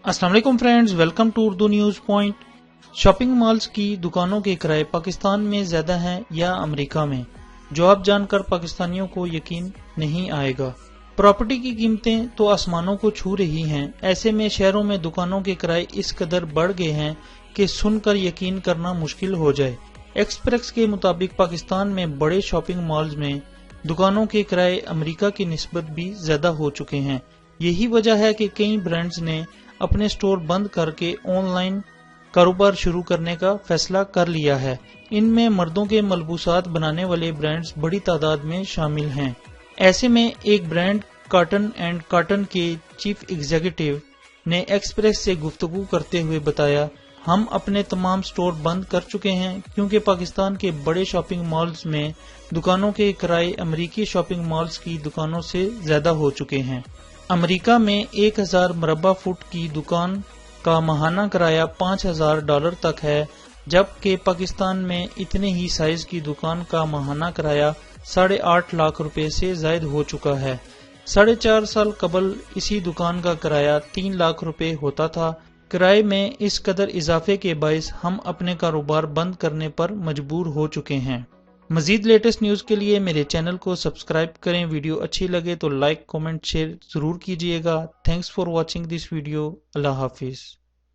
अस्सलाम वालेकुम friends, welcome to Urdu news point. Shopping malls की दुकानों के किराए पाकिस्तान में ज़्यादा हैं या अमेरिका में? जवाब जानकर पाकिस्तानियों को यकीन नहीं आएगा। प्रॉपर्टी की कीमतें तो आसमानों को छू रही हैं। ऐसे में शहरों में दुकानों के किराए इस कदर बढ़ गए हैं कि सुनकर यकीन करना मुश्किल हो जाए। एक्सप्रेस के मुताबिक पाकिस्तान में बड़े शॉपिंग मॉल्स में दुकानों के किराए अमेरिका की निस्बत भी ज्यादा हो चुके हैं। यही वजह है कि कई ब्रांड्स ने अपने स्टोर बंद करके ऑनलाइन कारोबार शुरू करने का फैसला कर लिया है। इनमें मर्दों के मलबूसात बनाने वाले ब्रांड्स बड़ी तादाद में शामिल हैं। ऐसे में एक ब्रांड कॉटन एंड कॉटन के चीफ एग्जीक्यूटिव ने एक्सप्रेस से गुफ्तगू करते हुए बताया, हम अपने तमाम स्टोर बंद कर चुके हैं क्योंकि पाकिस्तान के बड़े शॉपिंग मॉल्स में दुकानों के किराए अमेरिकी शॉपिंग मॉल्स की दुकानों से ज्यादा हो चुके हैं। अमेरिका में 1000 मुरब्बा फुट की दुकान का माहाना किराया $5000 तक है, जबकि पाकिस्तान में इतने ही साइज की दुकान का माहाना किराया 8.5 लाख रुपए से ज्यादा हो चुका है। 4.5 साल कबल इसी दुकान का किराया 3 लाख रुपए होता था। किराए में इस कदर इजाफे के बायस हम अपने कारोबार बंद करने पर मजबूर हो चुके हैं। मजीद लेटेस्ट न्यूज़ के लिए मेरे चैनल को सब्सक्राइब करें। वीडियो अच्छी लगे तो लाइक, कमेंट, शेयर जरूर कीजिएगा। Thanks for watching this video. Allah Hafiz.